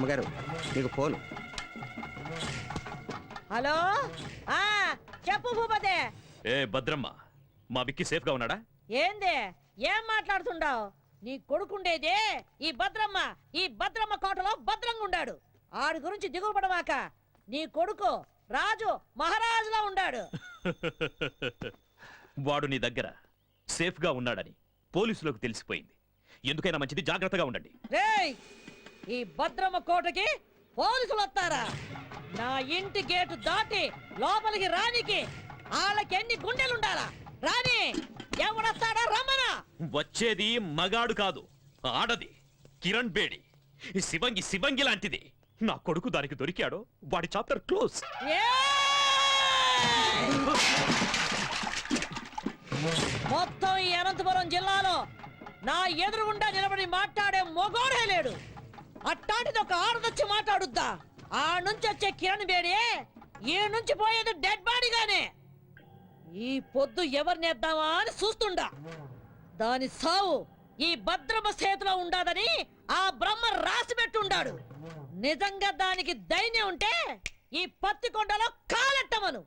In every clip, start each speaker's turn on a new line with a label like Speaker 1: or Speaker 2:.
Speaker 1: అమ్మగారు నీకు phone.
Speaker 2: Hello చెప్పు భూపతి.
Speaker 3: ఏ భద్రమ్మ, మా విక్కి సేఫ్ గా ఉన్నాడా?
Speaker 2: ఏంది ఏం మాట్లాడుతుండావు? నీ కొడుకుండేదే ఈ భద్రమ్మ కోటలో భద్రంగా ఉండాడు. ఆడి గురించి దిగుపడమాక. నీ కొడుకు రాజు మహారాజులా ఉండాడు.
Speaker 3: వాడు నీ దగ్గర సేఫ్ గా ఉన్నాడని పోలీసులకు తెలిసిపోయింది. ఎందుకైనా మంచిది జాగ్రత్తగా ఉండండి.
Speaker 2: రేయ్, ఈ భద్రమ్మ కోటకి పోలీసులు వస్తారా? నా ఇంటి గేటు దాటి లోపలికి రానికి వాళ్ళకి ఎన్ని గుండెలుండాలా? రాని ఎవడొస్తాడా? రమ్మనా.
Speaker 3: వచ్చేది మగాడు కాదు, ఆడది. కిరణ్ బేడి శివంగి లాంటిది. నా కొడుకు దానికి దొరికాడో వాడి చాప్టర్ క్లోజ్.
Speaker 2: మొత్తం ఈ అనంతపురం జిల్లాలో నా ఎదురుగుండా నిలబడి మాట్లాడే మొగోడే లేడు. అట్టాంటిది ఒక ఆడదొచ్చి మాట్లాడుద్దా? ఆ నుంచి వచ్చే కిరణ్ బేడి ఈ నుంచి పోయేది డెడ్ బాడీగానే. ఈ పొద్దు ఎవరినేద్దామా అని చూస్తుండా. దాని సావు ఈ భద్రమ చేతిలో ఉండాదని ఆ బ్రహ్మ రాసి పెట్టుండాడు. నిజంగా దానికి ధైర్యం ఉంటే ఈ పత్తికొండలో కాలెట్టమను.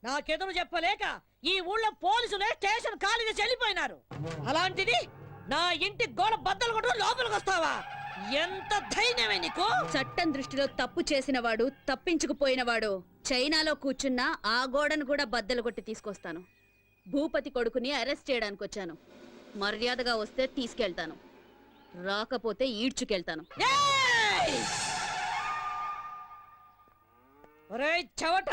Speaker 2: నాకెదురు చెప్పలేక ఈ ఊళ్ళో పోలీసులే స్టేషన్ ఖాళీగా చెల్లిపోయినారు. అలాంటిది నా ఇంటి గోడ బద్దలు కొట్టు లోపలికి వస్తావా? ఎంత ధైర్యమే నీకు?
Speaker 4: చట్టం దృష్టిలో తప్పు చేసిన వాడు, తప్పించుకుపోయినవాడు చైనాలో కూర్చున్నా ఆ గోడను కూడా బద్దలు కొట్టి తీసుకొస్తాను. భూపతి కొడుకుని అరెస్ట్ చేయడానికి వచ్చాను. మర్యాదగా వస్తే తీసుకెళ్తాను, రాకపోతే ఈడ్చుకెళ్తాను.
Speaker 2: ఒరేయ్ చవట,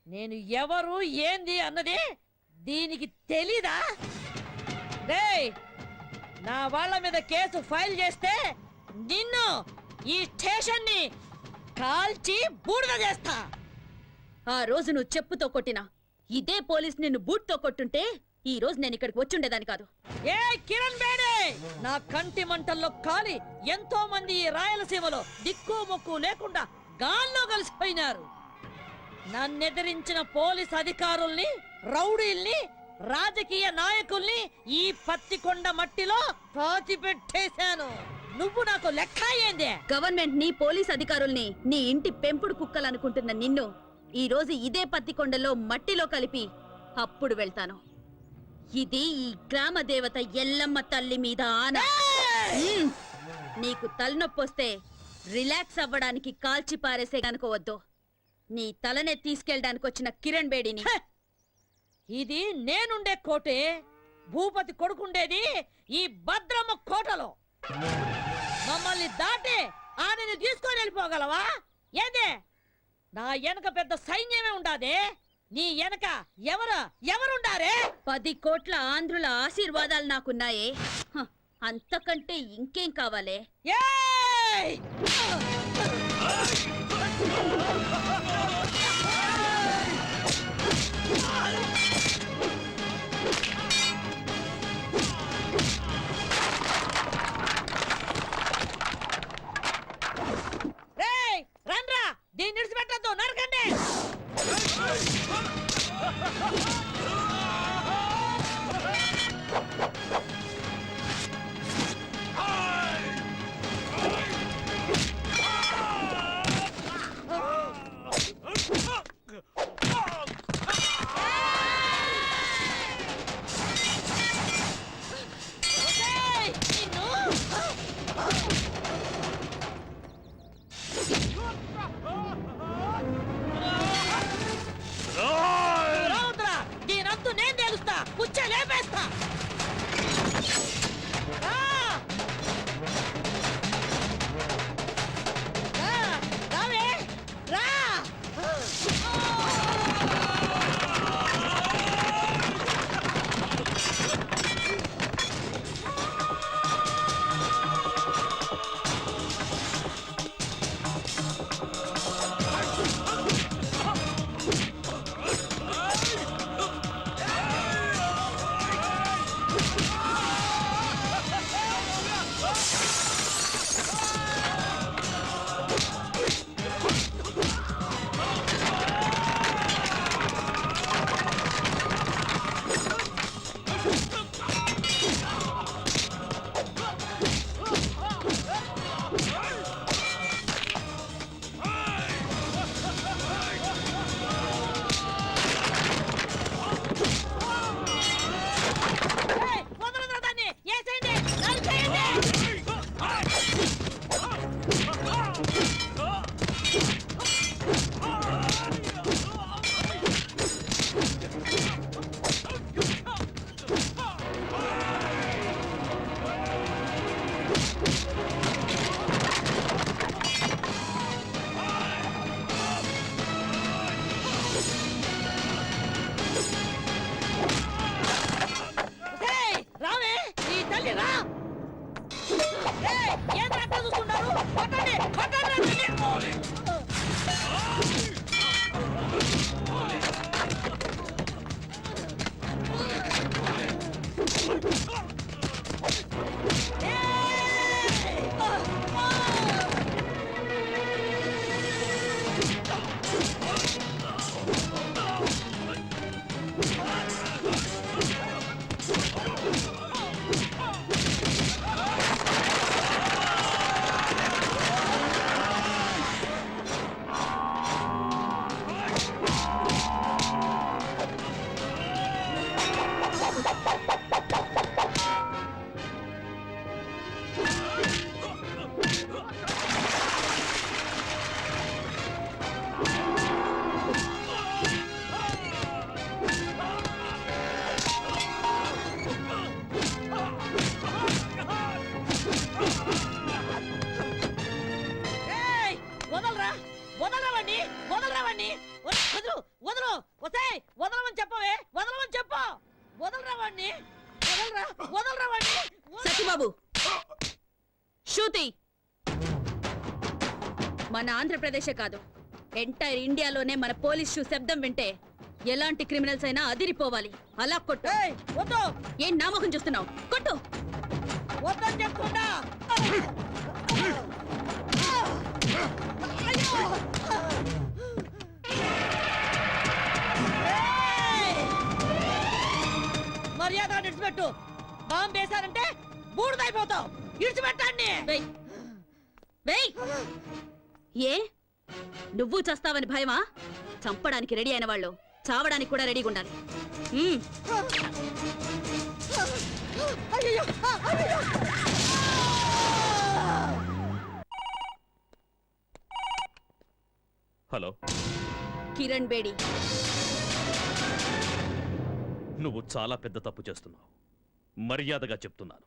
Speaker 2: నేను ఎవరు ఏంది అన్నది దీనికి తెలీదా? రేయ్, నా వాళ్ళ మీద కేసు ఫైల్ చేస్తే నిన్ను ఈ స్టేషన్ ని కాల్చి బూడిద చేస్తా.
Speaker 4: ఆ రోజు నువ్వు చెప్పుతో కొట్టినా ఇదే పోలీస్ నిన్ను బూట్తో కొట్టుంటే ఈ రోజు నేను ఇక్కడికి వచ్చుండేదాన్ని కాదు.
Speaker 2: ఏ కిరణ్ బేడే, నా కంటి మంటల్లో కాలి ఎంతో మంది ఈ రాయలసీమలో దిక్కు మొక్కు లేకుండా గాల్లో కలిసిపోయినారు. నన్నెదిరించిన పోలీస్ అధికారుల్ని, రౌడీల్ని, రాజకీయ నాయకుల్ని ఈ పత్తికొండ మట్టిలో పాతిపెట్టేశాను. నువ్వు నాకు లెక్క ఏందే?
Speaker 4: గవర్నమెంట్ ని, పోలీస్ అధికారుల్ని నీ ఇంటి పెంపుడు కుక్కలనుకుంటున్న నిన్ను ఈ రోజు ఇదే పత్తికొండలో మట్టిలో కలిపి అప్పుడు వెళ్తాను. ఇది ఈ గ్రామ దేవత ఎల్లమ్మ తల్లి మీద ఆన. నీకు తలనొప్పొస్తే రిలాక్స్ అవ్వడానికి కాల్చి పారేసే గనుకోవద్దు. నీ తలనే తీసుకెళ్ళడానికి వచ్చిన కిరణ్ బేడిని.
Speaker 2: ఇది నేనుండే కోటే. భూపతి కొడుకుండేది ఈ భద్రమ్మ కోటలో. మమ్మల్ని దాటి ఆమెను తీసుకొని వెళ్ళిపోగలవా? ఏదే, నా వెనక పెద్ద సైన్యమే ఉండాదే. నీ వెనక ఎవరుండారే? 10 కోట్ల ఆంధ్రుల ఆశీర్వాదాలు నాకున్నాయే. అంతకంటే ఇంకేం కావాలే? రండ్రా, దీన్ని విడిచిపెట్టద్దు, నరకండి. తేలుస్తా పుచ్చ లేపేస్తా రా! రా! రావే! రా! ఏయ్, వదలొద్దురా దాన్ని! ఏసేయండి! నరికేయండి! ఏయ్, రావే! నీ తల్లి రా! ఏయ్, ఏంట్రా అట్లా చూస్తున్నారు? కొట్టండి! కొట్టండి అతన్ని! ఏయ్! ఏయ్! వదలరా! వదలరా వాణ్ణి! వదలరా వాణ్ణి! వదలు! వదలు! ఒసేయ్! వదలమని చెప్పవే! వదలమని చెప్పు! వదలరా వాణ్ణి! వదలరా! వదలరా వాణ్ణి!
Speaker 4: సత్యబాబు శృతి మన ఆంధ్రప్రదేశే కాదు ఎంటైర్ ఇండియాలోనే మన పోలీస్ షూ శబ్దం వింటే ఎలాంటి క్రిమినల్స్ అయినా అదిరిపోవాలి అలా కొట్టు
Speaker 2: ఏయ్! వద్దు!
Speaker 4: ఏం నామకం చూస్తున్నావు కొట్టు
Speaker 2: వద్దని చెప్తున్నా! అయ్యో! ఏయ్! మర్యాద ఇడిచిపెట్టు! బాంబు వేశారంటే బూడిదైపోతావు! ఇడిచిపెట్టండి!
Speaker 4: వెయ్ వెయ్ ఏ నువ్వు చస్తావని భయమా చంపడానికి రెడీ అయిన వాళ్ళు చావడానికి కూడా రెడీగా ఉండాలి హ్మ్.
Speaker 2: అయ్యయ్యో! అయ్యయ్యో!
Speaker 3: హలో
Speaker 4: కిరణ్ బేడి
Speaker 3: నువ్వు చాలా పెద్ద తప్పు చేస్తున్నావు మర్యాదగా చెప్తున్నాను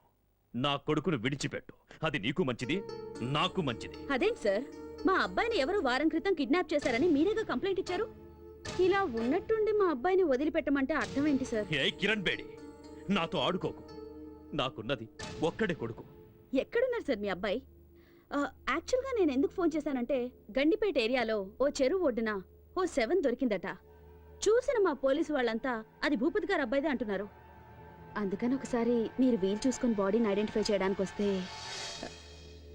Speaker 3: నా కొడుకును విడిచిపెట్టు అది నీకు మంచిది నాకు మంచిది
Speaker 4: అదేంటి సార్ మా అబ్బాయిని ఎవరో వారం క్రితం కిడ్నాప్ చేశారని మీరేగా కంప్లైంట్ ఇచ్చారు ఇలా ఉన్నట్టుండి మా అబ్బాయిని వదిలిపెట్టమంటే అర్థం ఏంటి సార్
Speaker 3: ఏ కిరణ్ బేడి నాతో ఆడుకోకు నాకున్నది ఒక్కడే కొడుకు
Speaker 4: ఎక్కడున్నారు సార్ మీ అబ్బాయి యాక్చువల్గా నేను ఎందుకు ఫోన్ చేశానంటే గండిపేట ఏరియాలో ఓ చెరువు ఒడ్డున ఓ 7 దొరికిందట చూసిన మా పోలీసు వాళ్ళంతా అది భూపతి గారు అబ్బాయిదే అంటున్నారు అందుకని ఒకసారి మీరు వీలు చూసుకొని బాడీని ఐడెంటిఫై చేయడానికి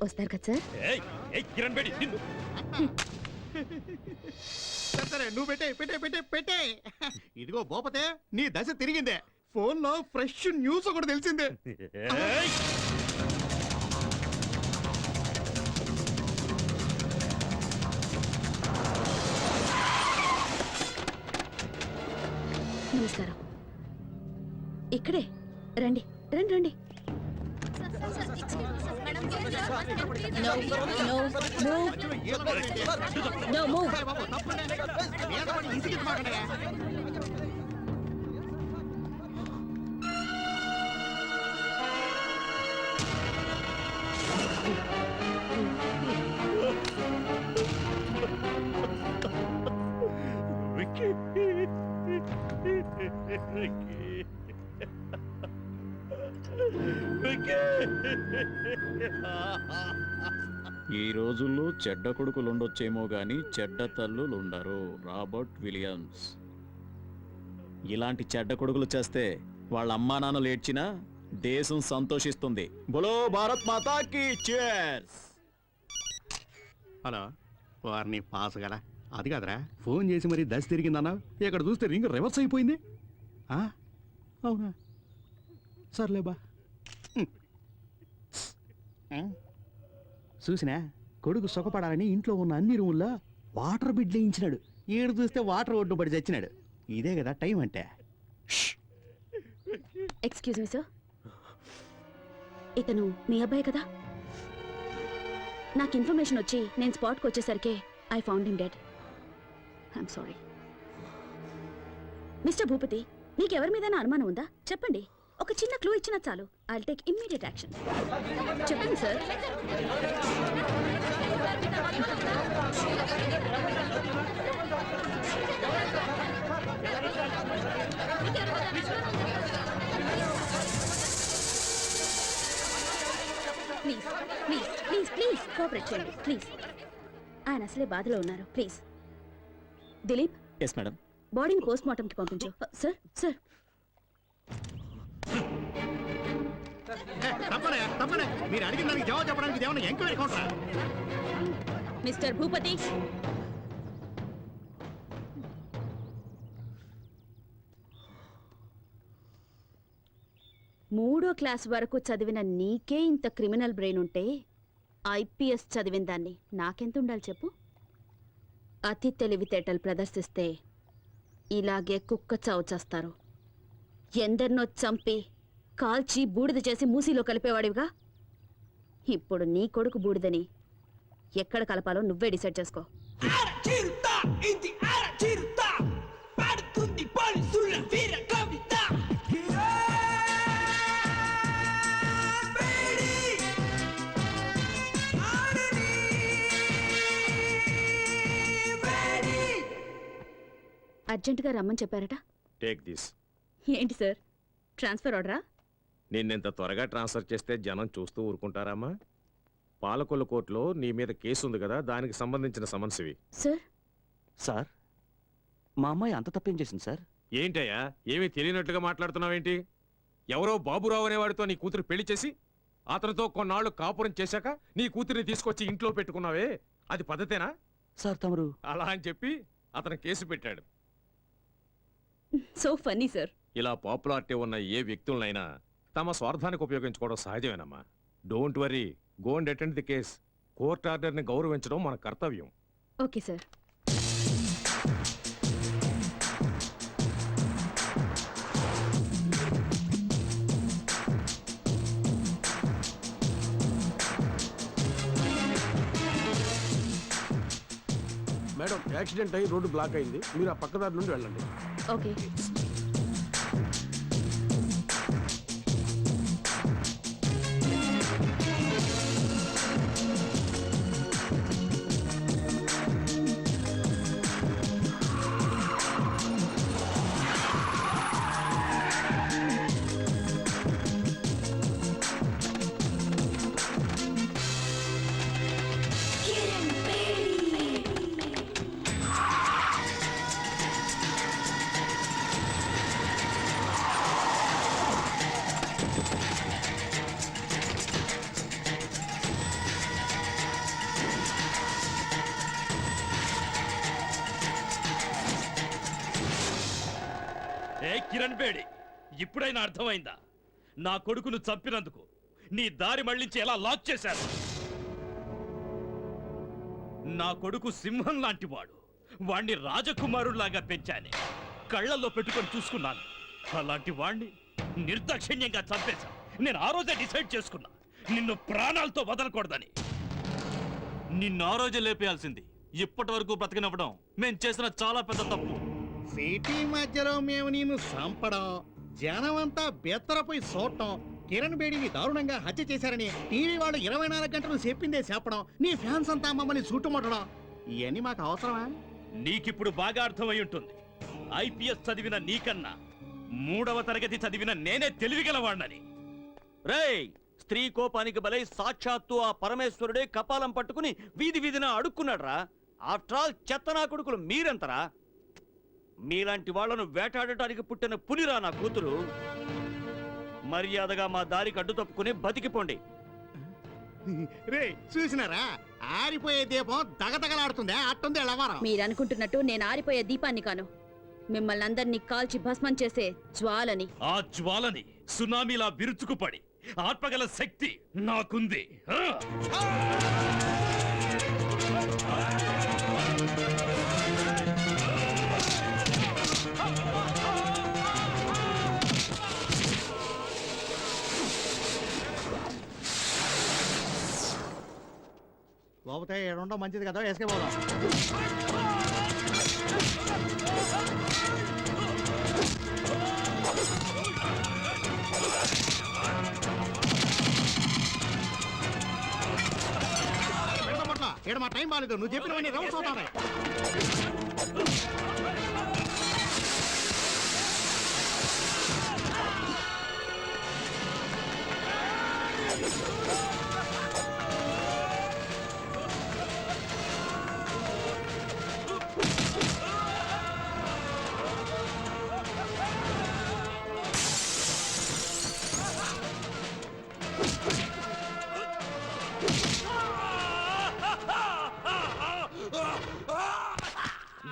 Speaker 4: వస్తారు కదా సార్
Speaker 3: ఏయ్ ఏయ్ కిరణ్ బేడి నిన్ను
Speaker 1: సరే నువ్వు పెట్టే పెట్టే పెట్టే పెట్టే ఇదిగో భూపతే నీ దశ తిరిగిందే ఫోన్ లో ఫ్రెష్ న్యూస్ ఒకటి తెలిసిందే
Speaker 3: ఏయ్!
Speaker 4: నమస్కారం ఇక్కడే రండి రండి రండి No, no, move. No, move.
Speaker 5: ఈ రోజుల్లో చెడ్డ కొడుకులుండొచ్చేమో గాని చెడ్డ తల్లులుండరు. Robert Williams. ఇలాంటి చెడ్డ కొడుకులు చేస్తే వాళ్ళ అమ్మా నాన్నలు ఏడ్చినా దేశం సంతోషిస్తుంది. బోలో భారత్ మాతాకి చేర్స్.
Speaker 1: హలో, వారిని పాస్ గల అది కాదురా, ఫోన్ చేసి మరి దశ తిరిగిందన్నా, ఇక్కడ చూస్తే రింగ్ రివర్స్ అయిపోయింది. అవునా, సర్లేబా. చూసినా కొడుకు సుఖపడాలని ఇంట్లో ఉన్న అన్ని రూముల్లో వాటర్ బిడ్ వేయించినాడు. ఏడు చూస్తే వాటర్ ఒడ్డు పడి చచ్చినాడు. ఇదే కదా టైం అంటే.
Speaker 4: ఎక్స్క్యూజ్ మీ సార్, ఇతను మీ అబ్బాయి కదా? నాకు ఇన్ఫర్మేషన్ వచ్చి నేను స్పాట్కి వచ్చేసరికి I found him dead. I'm sorry. Mister Bhupathi, మీకెవరి మీద అనుమానం ఉందా? చెప్పండి. ఒక చిన్న క్లూ ఇచ్చినా చాలు. I'll take immediate action. చెప్పండి sir. Please please please please cooperate చేయండి ప్లీజ్. ఆయన అసలే బాధలో ఉన్నారు. Please Dileep,
Speaker 5: yes madam.
Speaker 4: బాడీని పోస్ట్ మార్టంకి పంపించు. సార్ సార్
Speaker 1: తప్పనే మీరు అడిగిన దానికి జవాబు చెప్పడానికి ఏమన్నా ఎంక్వైరీ కౌంటరా?
Speaker 4: మిస్టర్ భూపతి, మూడో క్లాస్ వరకు చదివిన నీకే ఇంత క్రిమినల్ బ్రెయిన్ ఉంటే ఐపీఎస్ చదివిన దాన్ని నాకెంత ఉండాలి చెప్పు? అతి తెలివితేటలు ప్రదర్శిస్తే ఇలాగే కుక్క చావు చేస్తారు. ఎందరినో చంపి కాల్చి బూడిద చేసి మూసీలో కలిపేవాడివిగా. ఇప్పుడు నీ కొడుకు బూడిదని ఎక్కడ కలపాలో నువ్వే డిసైడ్ చేసుకో. అర్జెంటుగా రమ్మని చెప్పారట.
Speaker 6: Take this.
Speaker 4: ఏంటి సార్, ట్రాన్స్ఫర్ ఆర్డరా?
Speaker 6: నిన్నెంత త్వరగా ట్రాన్స్ఫర్ చేస్తే జనం చూస్తూ ఊరుకుంటారమ్మా? పాలకొల్లు కోర్టులో నీ మీద కేసు ఉంది కదా, దానికి సంబంధించిన సమన్సివి.
Speaker 4: సార్
Speaker 7: సార్, మా అమ్మాయి అంత తప్పేం చేసింది సార్?
Speaker 6: ఏంటయ్యా, ఏమీ తెలియనట్లుగా మాట్లాడుతున్నావేంటి? ఎవరో బాబురావు అనేవాడితో నీ కూతురు పెళ్లి చేసి అతనితో కొన్నాళ్ళు కాపురం చేశాక నీ కూతురిని తీసుకొచ్చి ఇంట్లో పెట్టుకున్నావే, అది పద్ధతేనా?
Speaker 7: సార్ తమరు
Speaker 6: అలా అని చెప్పి అతను కేసు పెట్టాడు.
Speaker 4: So funny sir.
Speaker 6: ఇలా పాపులారిటీ ఉన్న ఏ వ్యక్తులనైనా తమ స్వార్థానికి ఉపయోగించుకోవడం సహజమేనమ్మా. Don't worry, go and attend the case. Court ఆర్డర్ని గౌరవించడం మన కర్తవ్యం.
Speaker 4: Okay sir.
Speaker 8: మేడం, యాక్సిడెంట్ అయ్యి రోడ్డు బ్లాక్ అయింది. మీరు ఆ పక్కదారి నుండి వెళ్ళండి.
Speaker 4: ఓకే.
Speaker 3: ఏ కిరణ్ బేడి, ఇప్పుడైనా అర్థమైందా? నా కొడుకును చంపినందుకు నీ దారి మళ్లించి ఎలా లాక్ చేశారు? నా కొడుకు సింహం లాంటి వాడు. వాణ్ణి రాజకుమారులాగా పెంచానే, కళ్ళల్లో పెట్టుకొని చూసుకున్నాను. అలాంటి వాణ్ణి నిర్దాక్షిణ్యంగా చంపేశా. నేను ఆ రోజే డిసైడ్ చేసుకున్నా, నిన్ను ప్రాణాలతో వదలకూడదని. నిన్ను ఆ రోజే లేపేయాల్సింది. ఇప్పటి వరకు బ్రతికినవ్వడం మేం చేసిన చాలా పెద్ద తప్పు.
Speaker 1: సిటీ మధ్యలో మేము నిన్ను చంపడం, జనమంతా బెత్తరపోయి చూడటం, కిరణ్ బేడిని దారుణంగా హత్య చేశారని టీవీ వాళ్ళు 24 గంటలు చెప్పిందే చెప్పడం, నీ ఫ్యాన్స్ అంతా మమ్మల్ని చుట్టుముట్టడం, ఇవన్నీ మాకు అవసరమా?
Speaker 3: నీకిప్పుడు బాగా అర్థమై ఉంటుంది. ఐపీఎస్ చదివిన నీకన్నా 3వ తరగతి చదివిన నేనే తెలివిగలవాణ్ణని.
Speaker 7: రేయ్, స్త్రీ కోపానికి బలై సాక్షాత్తు ఆ పరమేశ్వరుడే కపాలం పట్టుకుని వీధి వీధిన అడుక్కున్నాడ్రా. ఆఫ్టర్ ఆల్ చెత్తనా కొడుకులు మీరెంతరా? మీలాంటి వాళ్లను వేటాడటానికి పుట్టిన పులిరా నా కూతురు. మర్యాదగా మా దారికి అడ్డు తప్పుకుని బతికిపోండి.
Speaker 1: రే చూసినారా, ఆరిపోయే దీపం దగదగలాడుతుందే, అట్టుంది ఎళ్ళవారం.
Speaker 4: మీరనుకుంటున్నట్టు నేను ఆరిపోయే దీపాన్ని కాను, మిమ్మల్ని అందరినీ కాల్చి భస్మం చేసే జ్వాలని.
Speaker 3: ఆ జ్వాలని సునామీలా విరుచుకుపడి ఆర్పగల శక్తి నాకుంది.
Speaker 1: లోపతే ఏడుండో మంచిది కదా, వేసుకే పోదాం. ఇక్కడ మా టైం బాగాలేదు, నువ్వు చెప్పినవన్నీ రౌండ్స్ అవుతాయి.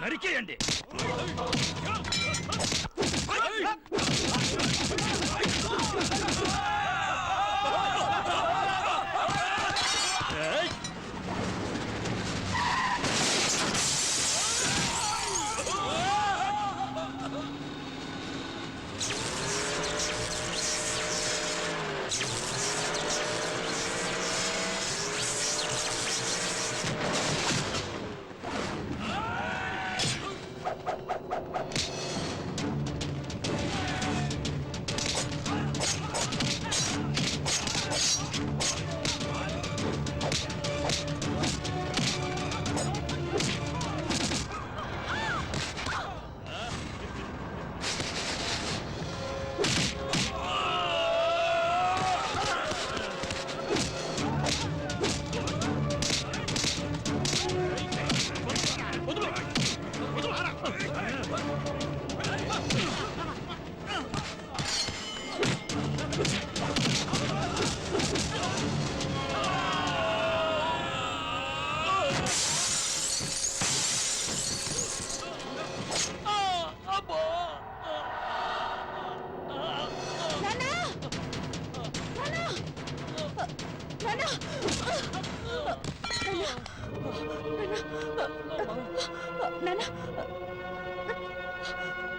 Speaker 3: నరికేయండి.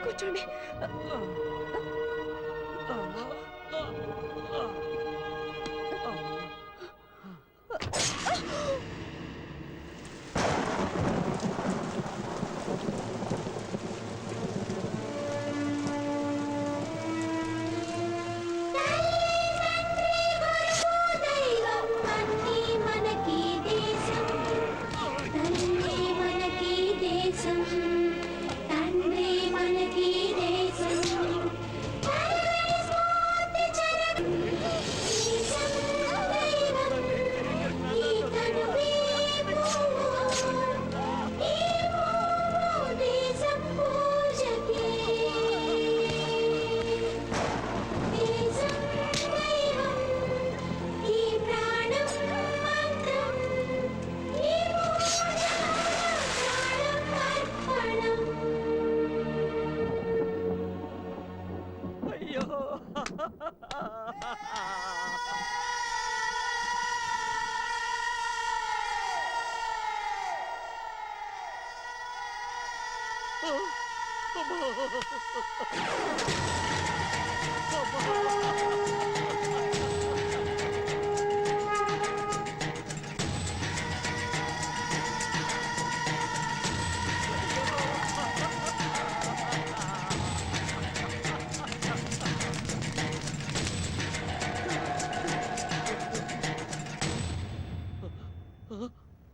Speaker 4: కూర్చోండి.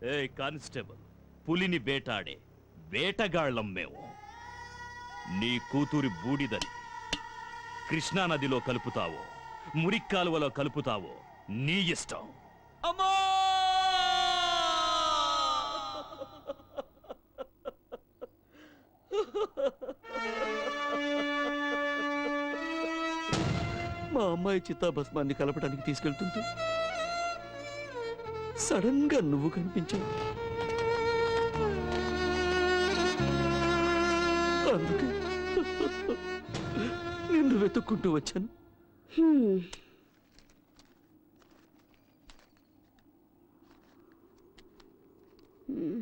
Speaker 3: ఏ కానిస్టేబుల్, పులిని వేటాడే వేటగాళ్ళం మేము. నీ కూతురి బూడిదని కృష్ణా నదిలో కలుపుతావో మురిక్కాలువలో కలుపుతావో నీ ఇష్టం.
Speaker 7: అమ్మా! మా అమ్మాయి చిత్తాభస్మాన్ని కలపడానికి తీసుకెళ్తుంటే సడన్ గా నువ్వు కనిపించావు. అందుకే నిన్ను వెతుక్కుంటూ వచ్చాను.
Speaker 4: హ్మ్. హ్మ్.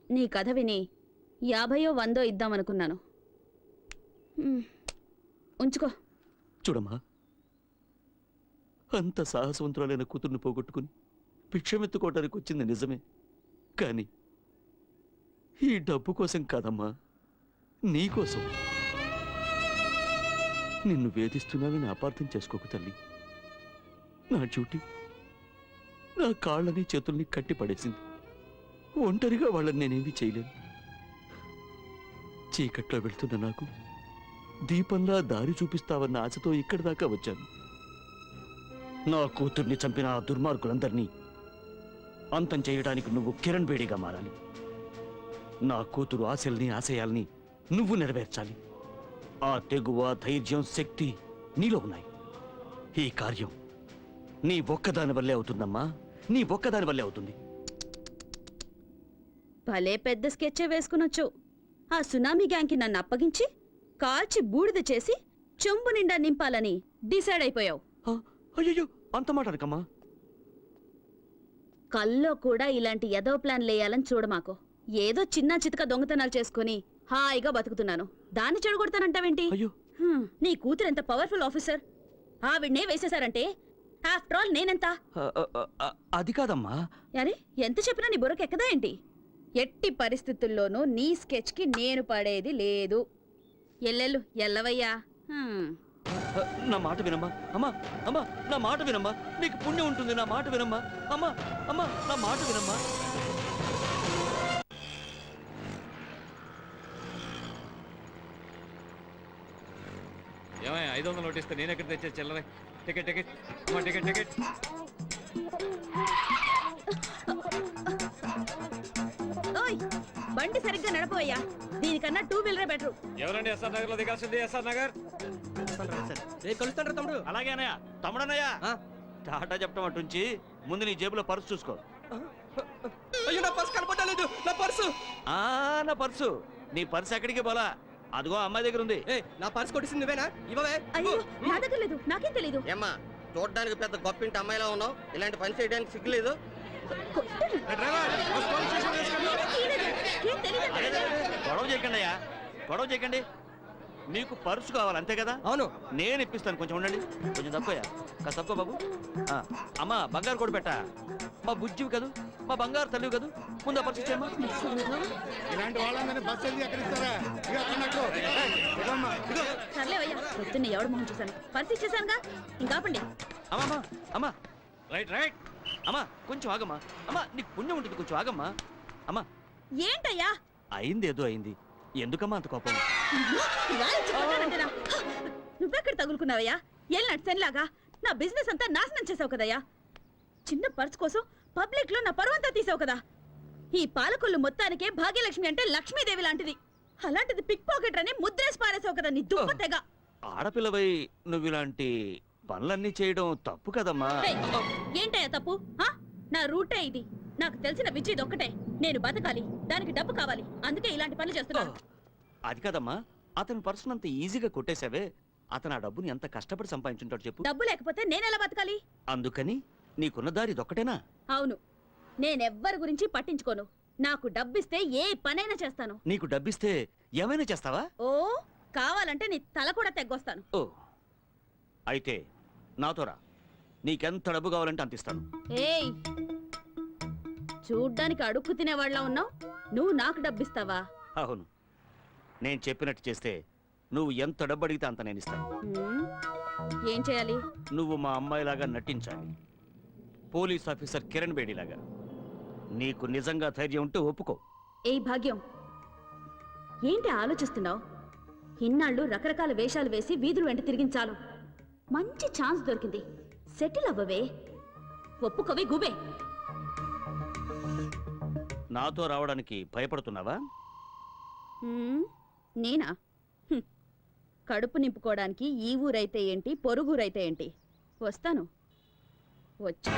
Speaker 4: నీ కథ విని 50 100 ఇద్దామనుకున్నాను. హ్మ్. ఉంచుకో.
Speaker 7: చూడమ్మా, అంత సాహసవంతురాలైన కూతుర్ని పోగొట్టుకుని భిక్షమెత్తుకోవడానికి వచ్చింది నిజమే, కానీ ఈ డబ్బు కోసం కాదమ్మా, నీకోసం. నిన్ను వేధిస్తున్నానని అపార్థం చేసుకోకు తల్లి. నా డ్యూటీ నా కాళ్ళని చేతుల్ని కట్టి పడేసింది. ఒంటరిగా వాళ్ళని నేనేమీ చేయలేను. చీకట్లో వెళ్తున్న నాకు దీపంలా దారి చూపిస్తావన్న ఆశతో ఇక్కడి దాకా వచ్చాను. నా కూతుర్ని చంపిన ఆ దుర్మార్గులందరినీ అంతం చేయడానికి నువ్వు కిరణ్ బేడిగా మారాలి. నా కూతురు ఆశల్ని ఆశయాల్ని నువ్వు నెరవేర్చాలి. ఆ తెగువ, ధైర్యం, శక్తి నీలో ఉన్నాయి. ఈ కార్యం నీ ఒక్కదాని వల్లే అవుతుందమ్మా, నీ ఒక్కదాని వల్లే అవుతుంది.
Speaker 4: భలే పెద్ద స్కెచ్చే వేసుకునొచ్చు. ఆ సునామీ గ్యాంగ్కి నన్ను అప్పగించి కాల్చి బూడిద చేసి చెంబు నిండా నింపాలని డిసైడ్ అయిపోయావు.
Speaker 7: అయ్యో, అంత మాట అనకమ్మా.
Speaker 4: కల్లో కూడా ఇలాంటి ఎదో ప్లాన్ లేయాలని చూడమాకు. ఏదో చిన్న చితక దొంగతనాలు చేసుకుని హాయిగా బతుకుతున్నాను. దాన్ని చెడగొడతానంటావేంటి?
Speaker 7: అయ్యో,
Speaker 4: నీ కూతురు ఎంత పవర్ఫుల్ ఆఫీసర్. ఆవిడ్నే వేసేశారంటే ఆఫ్టర్ ఆల్ నేనెంత?
Speaker 7: అది కాదమ్మా.
Speaker 4: అరే, ఎంత చెప్పినా నీ బుర్రకెక్కదా ఏంటి? ఎట్టి పరిస్థితుల్లోనూ నీ స్కెచ్కి నేను పడేది లేదు. ఎల్లెల్లు ఎల్లవయ్యా.
Speaker 7: నా మాట వినమ్మా. అమ్మా, అమ్మా, నా మాట వినమ్మా. నీకు పుణ్యం ఉంటుంది. నా మాట వినమ్మా. అమ్మా, అమ్మా, నా మాట వినమ్మా.
Speaker 6: ఏమయ్య 500 నోట్ ఇస్తే నేను ఎక్కడ తెచ్చే చిల్లరే? టికెట్ టికెట్ అమ్మా, టికెట్ టికెట్.
Speaker 4: ఓయ్, బండి సరిగ్గా నడపవయ్యా. దీనికన్నా 2 వీలరే బెటరు.
Speaker 6: ఎవరండి ఎస్ఆర్ నగర్ లో దిగాల్సింది? ఎస్ఆర్ నగర్.
Speaker 7: కలుస్తాడు తమ్ముడు. అలాగే అన్నయ్య. తమ్ముడన్నయ్య, టాటా చెప్పడం అటుంచి ముందు నీ జేబులో పర్సు చూసుకో.
Speaker 9: అయ్యో, నా పర్సు కనపడలేదు. నా పర్సు
Speaker 7: నా పర్సు. నీ పర్సు ఎక్కడికి పోలా, అదిగో అమ్మాయి దగ్గర ఉంది.
Speaker 9: నా పర్సు కొట్టేసింది నువ్వేనా? ఇవ్వవే.
Speaker 4: అయ్యో, నా దగ్గర లేదు. నాకేం తెలీదు.
Speaker 9: ఏమ్మా, చూడడానికి పెద్ద గొప్పింటి అమ్మాయిలా ఉన్నావు. ఇలాంటి పని చేయడానికి సిగ్గులేదు.
Speaker 4: ఏం తెలీదు.
Speaker 7: గొడవ చేయకండి అయ్యా, గొడవ చేయకండి. మీకు పర్సు కావాలి అంతే కదా?
Speaker 9: అవును.
Speaker 7: నేను ఇప్పిస్తాను. కొంచెం ఉండండి. కొంచెం తక్కువయ్యా, కాస్త తక్కువ బాబు. అమ్మా, బంగారు కూడా పెట్టా. మా బుజ్జివి కదూ, మా బంగారు తల్లివి కదూ. ముందు ఆ పర్సు ఇచ్చేయమ్మా.
Speaker 1: ఇలాంటి వాళ్ళందరినీ బస్సు వెళ్ళి ఎక్కడ ఇస్తారా? ఇక అన్నట్టు.
Speaker 4: సర్లేవయ్యా, పొద్దున్న ఎవడు మొహం చూశాను. పర్సు ఇచ్చేసానుగా, ఇంకాపండి.
Speaker 7: అమ్మా, అమ్మా,
Speaker 3: రైట్ రైట్.
Speaker 7: అమ్మా, కొంచెం ఆగమ్మా. అమ్మా, నీకు పుణ్యం ఉంటుంది, కొంచెం ఆగమ్మా. అమ్మా,
Speaker 4: ఏంటయ్యా?
Speaker 7: అయింది ఏదో అయింది. ఎందుకమ్మా అంత కోపం?
Speaker 4: ఇలా ఇచ్చి కొట్టానంటేనా? నువ్వెక్కడ తగులుకున్నావయ్యా? ఎల్నట్ సెన్లాగా నా బిజినెస్ అంతా నాశనం చేసావు కదయ్యా. చిన్న పర్స్ కోసం పబ్లిక్ లో నా పరువంతా తీసావు కదా. ఈ పాలకొల్లు మొత్తానికే భాగ్యలక్ష్మి అంటే లక్ష్మీదేవి లాంటిది. అలాంటిది పిక్ పాకెట్ అని ముద్రేసి పారేసావు కదా నీ దుప్పతెగ.
Speaker 7: ఆడపిల్లవై నువ్వు ఇలాంటి పనులన్నీ చేయడం తప్పు కదమ్మా.
Speaker 4: ఏయ్, ఏంటయ్యా తప్పు? నా రూటే ఇది. నాకు తెలిసిన విద్య ఇది ఒక్కటే. నేను బతకాలి, దానికి డబ్బు కావాలి. అందుకే ఇలాంటి పనులు చేస్తున్నాను.
Speaker 7: అది కదమ్మా, అతని పర్సన్ అంత ఈజీగా కొట్టేశావే. అతను ఆ డబ్బుని ఎంత కష్టపడి సంపాదించుంటాడు చెప్పు.
Speaker 4: డబ్బు లేకపోతే నేనెలా బతకాలి?
Speaker 7: అందుకని నీకున్న దారి ఇదొక్కటేనా?
Speaker 4: అవును, నేనెవ్వరి గురించి పట్టించుకోను. నాకు డబ్బిస్తే ఏ పనైనా చేస్తాను.
Speaker 7: నీకు డబ్బిస్తే ఏమైనా చేస్తావా?
Speaker 4: ఓ, కావాలంటే నీ తల కూడా తెగ్గొస్తాను.
Speaker 7: ఓ, అయితే నాతో రా. నీకెంత డబ్బు కావాలంటే అంత ఇస్తాను.
Speaker 4: ఏయ్, చూడ్డానికి అడుక్కు తినేవాళ్ళ ఉన్నావు. నువ్వు నాకు డబ్బిస్తావా?
Speaker 7: అవును, నేను చెప్పినట్టు చేస్తే నువ్వు ఎంత డబ్బు అడిగితే అంత నేను ఇస్తాను.
Speaker 4: ఏం చేయాలి?
Speaker 7: నువ్వు మా అమ్మాయిలాగా నటించాలి. పోలీస్ ఆఫీసర్ కిరణ్ బేడిలాగా. నీకు నిజంగా ధైర్యం ఉంటే ఒప్పుకో.
Speaker 4: ఏయ్ భాగ్యం, ఏంటి ఆలోచిస్తున్నావు? ఇన్నాళ్ళు రకరకాల వేషాలు వేసి వీధులు వెంట తిరిగించాలు. మంచి ఛాన్స్ దొరికింది. సెటిల్ అవ్వవే. ఒప్పుకోవే గుబే.
Speaker 7: నాతో రావడానికి భయపడుతున్నావా?
Speaker 4: నేనా? కడుపు నింపుకోవడానికి ఈ ఊరైతే ఏంటి, పొరుగురైతే ఏంటి, వస్తాను. వచ్చి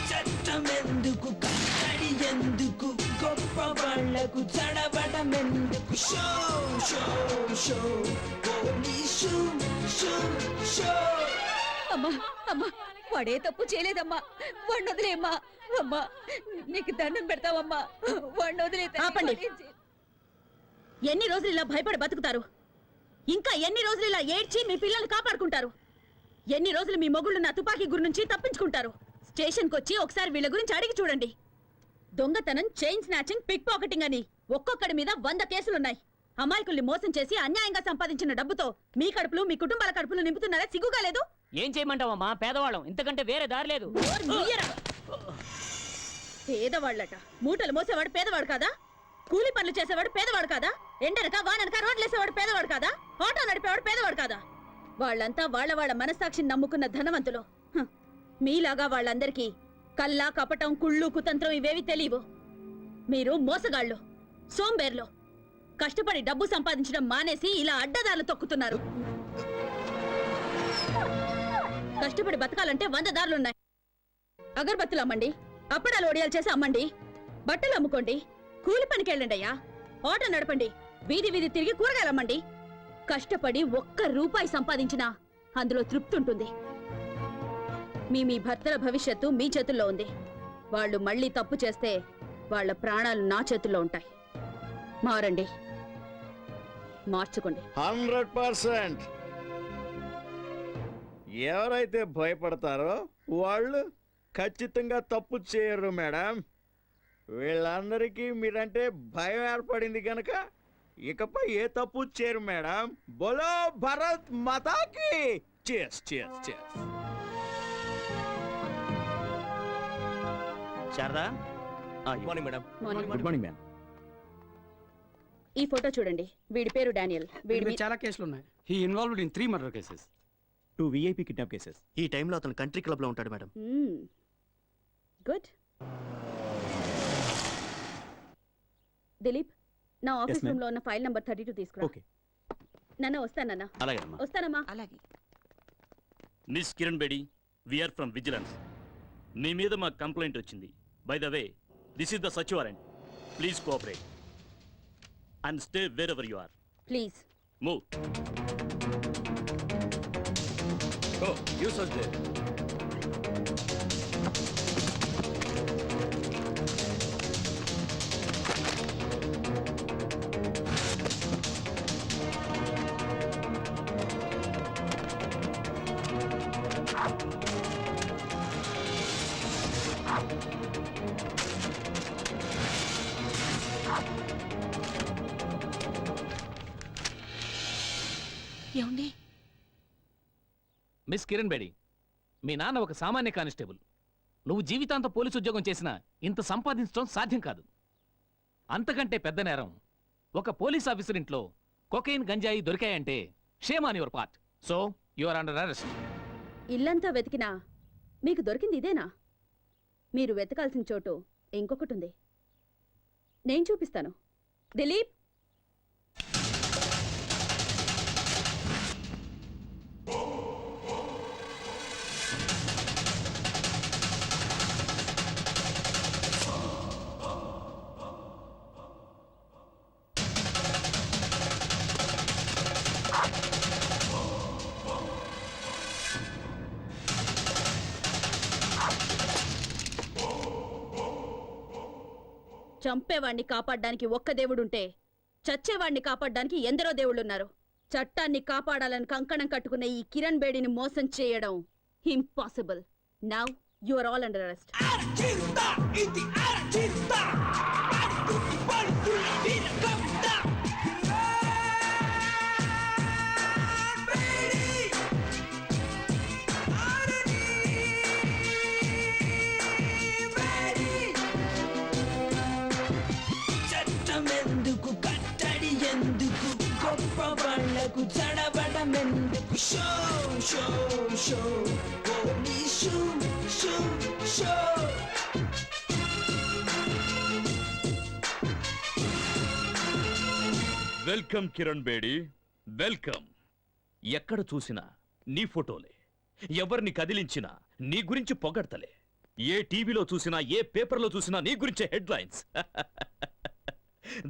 Speaker 10: చెత్తమెందుకు కట్టడి ఎందుకు గొప్ప వాళ్ళకు చడబడమెందుకు show show show police show show.
Speaker 4: అమ్మా అమ్మా, వాడే తప్పు చేయలేదమ్మా. వాడిని వదిలేమ్మా. అమ్మా నీకు దండం పెడతావమ్మా. వాడిని వదిలే. ఆపండి. ఎన్ని రోజులు ఇలా భయపడి బతుకుతారు? ఇంకా ఎన్ని రోజులు ఇలా ఏడ్చి మీ పిల్లల్ని కాపాడుకుంటారు? ఎన్ని రోజులు మీ మొగుళ్ళు నా తుపాకీ గురి నుంచి తప్పించుకుంటారు? స్టేషన్కి వచ్చి ఒకసారి వీళ్ళ గురించి అడిగి చూడండి. దొంగతనం, చైన్ స్నాచింగ్, పిక్ పాకెటింగ్ అని ఒక్కొక్కడి మీద 100 కేసులున్నాయి. అమాయకుల్ని మోసం చేసి అన్యాయంగా సంపాదించిన డబ్బుతో మీ కడుపులు, మీ కుటుంబాల కడుపులు నింపుతున్నారా? సిగ్గుగా లేదు?
Speaker 11: ఏం చేయమంటావమ్మా, పేదవాళ్ళం, ఇంతకంటే వేరే దారి లేదు.
Speaker 4: పేదవాళ్ళట. మూటలు మోసేవాడు పేదవాడు కాదా? కూలి పనులు చేసేవాడు పేదవాడు కాదా? ఎండనక వాననక రోడ్లేసేవాడు పేదవాడు కాదా? ఆటో నడిపేవాడు పేదవాడు కాదా? వాళ్ళంతా వాళ్ళ మనస్సాక్షిని నమ్ముకున్న ధనవంతులు. మీలాగా వాళ్ళందరికీ కల్లా, కపటం, కుళ్ళు, కుతంత్రం ఇవేవి తెలియవు. మీరు మోసగాళ్ళు, సోంబేర్లు. కష్టపడి డబ్బు సంపాదించడం మానేసి ఇలా అడ్డదారులు తొక్కుతున్నారు. కష్టపడి బతకాలంటే 100 దారులున్నాయి. అగరబత్తులు అమ్మండి, అప్పడాలు ఒడియాలు చేసి అమ్మండి, బట్టలు అమ్ముకోండి, కూలి పనికి వెళ్ళండి అయ్యా, ఆటో నడపండి, వీధి వీధి తిరిగి కూరగాయలు అమ్మండి. కష్టపడి 1 రూపాయి సంపాదించినా అందులో తృప్తి ఉంటుంది. మీ భర్తల భవిష్యత్తు మీ చేతుల్లో ఉంది. వాళ్ళు మళ్ళీ తప్పు చేస్తే వాళ్ళ ప్రాణాలు నా చేతుల్లో ఉంటాయి. మారండి, మార్చుకోండి.
Speaker 5: 100%. ఎవరైతే భయపడతారో వాళ్ళు ఖచ్చితంగా తప్పు చేయరు మేడం. వీళ్ళందరికీ మీరంటే భయం ఏర్పడింది కనుక ఇకపై ఏ తప్పు చేయరు మేడం. బోలో భరత్ మాతాకి. చేస్ చేస్ చేస్.
Speaker 7: Sharada,
Speaker 9: morning madam.
Speaker 5: Good morning ma'am.
Speaker 4: ఈ ఫోటో చూడండి. వీడి పేరు డానియల్. వీడి
Speaker 11: చాలా కేసులు ఉన్నాయి. He involved in 3 murder cases,
Speaker 5: 2 VIP kidnap cases.
Speaker 9: ఈ టైంలో అతను కంట్రీ క్లబ్ లో ఉంటాడు మేడం.
Speaker 4: గుడ్. దిలీప్, నా ఆఫీస్
Speaker 5: ma'am.
Speaker 4: రూమ్ లో ఉన్న ఫైల్ నంబర్ 32 తీసుకురా.
Speaker 5: ఓకే.
Speaker 4: నాన్న వస్తానన్నా.
Speaker 7: అలాగేనమ్మా.
Speaker 4: వస్తానమ్మా.
Speaker 2: అలాగే.
Speaker 3: Miss Kiran Bedi we are from vigilance. మీ మీద మాకు కంప్లైంట్ వచ్చింది. By the way, this is the సచ్ warrant. Please cooperate and stay wherever you are.
Speaker 4: Please.
Speaker 3: Move.
Speaker 7: Oh, you search there.
Speaker 2: ఏమండి?
Speaker 11: మిస్ కిరణ్ బేడి, మీ నాన్న ఒక సామాన్య కానిస్టేబుల్. నువ్వు జీవితాంతం పోలీసు ఉద్యోగం చేసినా ఇంత సంపాదించడం సాధ్యం కాదు. అంతకంటే పెద్ద నేరం, ఒక పోలీస్ ఆఫీసర్ ఇంట్లో కొకైన్ గంజాయి దొరికాయంటే shame on your part. So you are under arrest.
Speaker 4: ఇల్లంతా వెతికినా మీకు దొరికింది ఇదేనా? మీరు వెతకాల్సిన చోటు ఇంకొకటి ఉంది. నేను చూపిస్తాను. దిలీప్, చంపేవాణ్ణి కాపాడడానికి ఒక్క దేవుడుంటే చచ్చేవాణ్ణి కాపాడడానికి ఎందరో దేవుళ్ళున్నారు. చట్టాన్ని కాపాడాలని కంకణం కట్టుకున్న ఈ కిరణ్ బేడిని మోసం చేయడం impossible. Now you are all under arrest.
Speaker 10: చట్టమెందుకు కట్టడి ఎందుకు గొప్ప వాళ్ళకు చడబడమెందుకు show show show police show show.
Speaker 3: Welcome Kiran Bedi, welcome. ఎక్కడ చూసినా నీ ఫోటోలే, ఎవరిని కదిలించినా నీ గురించి పొగడ్తలే. ఏ టీవీలో చూసినా, ఏ పేపర్లో చూసినా నీ గురించే headlines.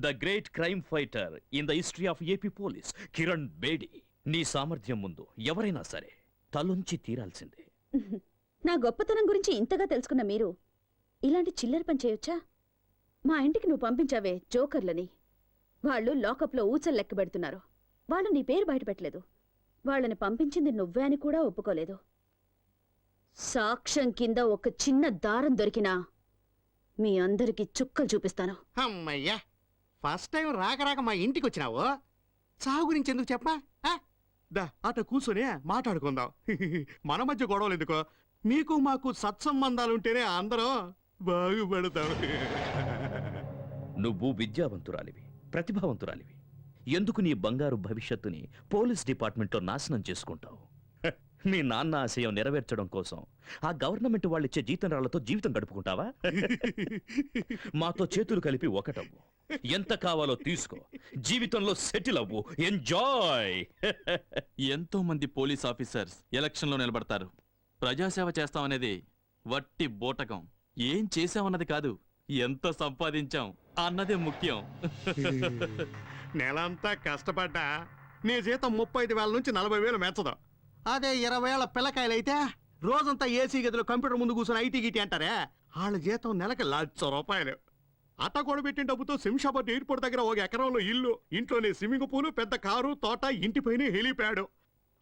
Speaker 3: The great crime fighter in the history of AP police, Kiran Bedi. నీ సామర్థ్యం ముందు ఎవరైనా సరే తలొంచి తీరాల్సిందే.
Speaker 4: నా గొప్పతనం గురించి ఇంతగా తెలుసుకున్న మీరు ఇలాంటి చిల్లర పని చేయొచ్చా? మా ఇంటికి నువ్వు పంపించావే జోకర్లని, వాళ్ళు లాకప్లో ఊచలు లెక్క పెడుతున్నారు. వాళ్ళు నీ పేరు బయటపెట్టలేదు. వాళ్ళని పంపించింది నువ్వే అని కూడా ఒప్పుకోలేదు. సాక్ష్యం కింద ఒక చిన్న దారం దొరికినా మీ అందరికి చుక్కలు చూపిస్తాను.
Speaker 1: అమ్మయ్యా, ఫస్ట్ టైం రాక రాక మా ఇంటికి వచ్చినావు. చావు గురించి ఎందుకు చెప్పా? దా అట కూర్చొని మాట్లాడుకుందాం. మన మధ్య గొడవలు ఎందుకో? మీకు మాకు సత్సంబంధాలుంటేనే అందరం బాగుపడతాం.
Speaker 3: నువ్వు విద్యావంతురాలివి, ప్రతిభావంతురాలివి. ఎందుకు నీ బంగారు భవిష్యత్తుని పోలీస్ డిపార్ట్మెంట్లో నాశనం చేసుకుంటావు? మీ నాన్న ఆశయం నెరవేర్చడం కోసం ఆ గవర్నమెంట్ వాళ్ళిచ్చే జీతంరాళ్లతో జీవితం గడుపుకుంటావా? మాతో చేతులు కలిపి ఒకటవ్వు, ఎంత కావాలో తీసుకో, జీవితంలో సెటిల్ అవ్వు, ఎంజాయ్.
Speaker 12: ఎంతో మంది పోలీస్ ఆఫీసర్స్ ఎలక్షన్లో నిలబడతారు. ప్రజాసేవ చేస్తామనేది వట్టి బోటకం. ఏం చేశామన్నది కాదు, ఎంత సంపాదించాం అన్నదే ముఖ్యం.
Speaker 1: నెలంతా కష్టపడ్డా నీ జీతం 35,000 నుంచి 40,000 మెచ్చదు. అదే 20,000 పిల్లకాయలైతే రోజంతా ఏసీ గదిలో కంప్యూటర్ ముందు కూర్చొని ఐటీ గిటీ అంటారే, వాళ్ళ జీతం నెలకి ₹1,00,000. అట్ట కూడబెట్టిన డబ్బుతో శంషాబాద్ ఎయిర్పోర్ట్ దగ్గర ఒక ఎకరంలో ఇల్లు, ఇంట్లోనే స్విమ్మింగ్ పూల్, పెద్ద కారు, తోట, ఇంటిపైన హెలిప్యాడ్.